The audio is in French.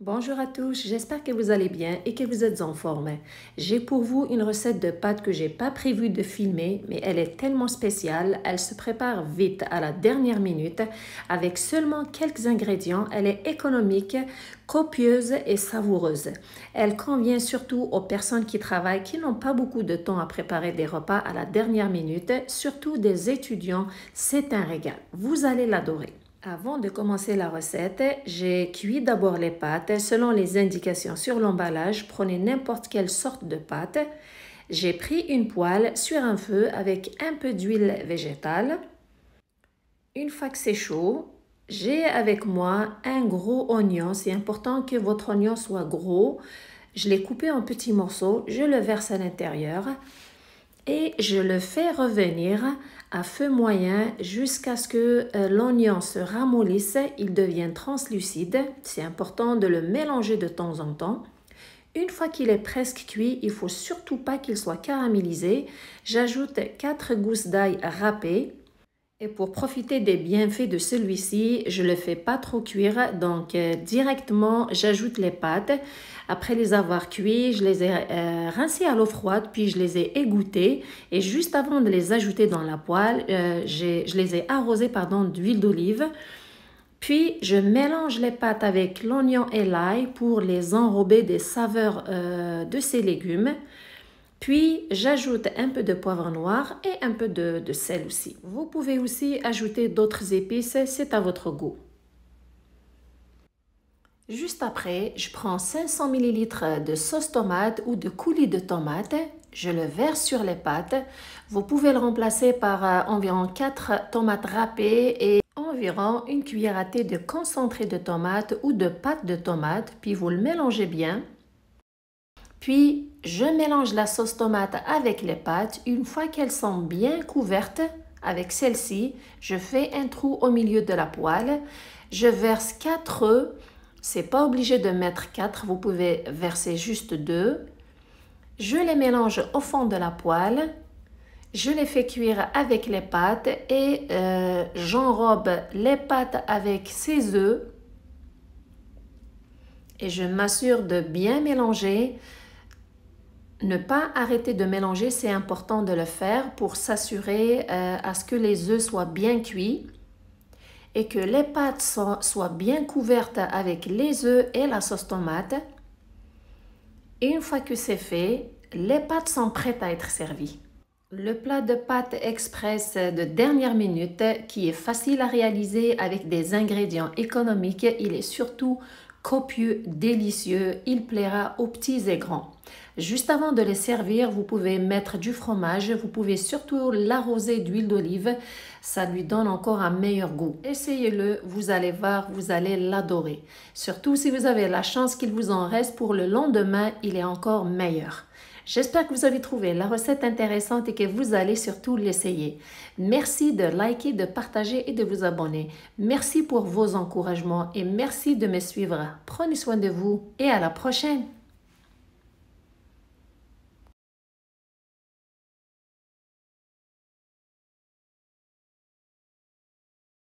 Bonjour à tous, j'espère que vous allez bien et que vous êtes en forme. J'ai pour vous une recette de pâtes que j'ai pas prévu de filmer, mais elle est tellement spéciale, elle se prépare vite à la dernière minute avec seulement quelques ingrédients. Elle est économique, copieuse et savoureuse. Elle convient surtout aux personnes qui travaillent, qui n'ont pas beaucoup de temps à préparer des repas à la dernière minute, surtout des étudiants. C'est un régal. Vous allez l'adorer. Avant de commencer la recette, j'ai cuit d'abord les pâtes selon les indications sur l'emballage. Prenez n'importe quelle sorte de pâte. J'ai pris une poêle sur un feu avec un peu d'huile végétale. Une fois que c'est chaud, j'ai avec moi un gros oignon. C'est important que votre oignon soit gros. Je l'ai coupé en petits morceaux. Je le verse à l'intérieur et je le fais revenir à feu moyen jusqu'à ce que l'oignon se ramollisse, il devienne translucide. C'est important de le mélanger de temps en temps. Une fois qu'il est presque cuit, il ne faut surtout pas qu'il soit caramélisé. J'ajoute 4 gousses d'ail râpées. Et pour profiter des bienfaits de celui-ci, je ne le fais pas trop cuire, donc directement j'ajoute les pâtes. Après les avoir cuits, je les ai rincés à l'eau froide, puis je les ai égouttés. Et juste avant de les ajouter dans la poêle, je les ai arrosés d'huile d'olive. Puis je mélange les pâtes avec l'oignon et l'ail pour les enrober des saveurs de ces légumes. Puis, j'ajoute un peu de poivre noir et un peu de sel aussi. Vous pouvez aussi ajouter d'autres épices, c'est à votre goût. Juste après, je prends 500 ml de sauce tomate ou de coulis de tomate. Je le verse sur les pâtes. Vous pouvez le remplacer par environ 4 tomates râpées et environ une cuillère à thé de concentré de tomate ou de pâte de tomate. Puis vous le mélangez bien. Puis, je mélange la sauce tomate avec les pâtes. Une fois qu'elles sont bien couvertes avec celle-ci, je fais un trou au milieu de la poêle. Je verse 4 œufs. C'est pas obligé de mettre 4, vous pouvez verser juste 2. Je les mélange au fond de la poêle. Je les fais cuire avec les pâtes et j'enrobe les pâtes avec ces œufs. Et je m'assure de bien mélanger. Ne pas arrêter de mélanger, c'est important de le faire pour s'assurer à ce que les œufs soient bien cuits et que les pâtes soient bien couvertes avec les œufs et la sauce tomate. Et une fois que c'est fait, les pâtes sont prêtes à être servies. Le plat de pâtes express de dernière minute qui est facile à réaliser avec des ingrédients économiques, il est surtout copieux, délicieux, il plaira aux petits et grands. Juste avant de les servir, vous pouvez mettre du fromage, vous pouvez surtout l'arroser d'huile d'olive, ça lui donne encore un meilleur goût. Essayez-le, vous allez voir, vous allez l'adorer. Surtout si vous avez la chance qu'il vous en reste pour le lendemain, il est encore meilleur. J'espère que vous avez trouvé la recette intéressante et que vous allez surtout l'essayer. Merci de liker, de partager et de vous abonner. Merci pour vos encouragements et merci de me suivre. Prenez soin de vous et à la prochaine.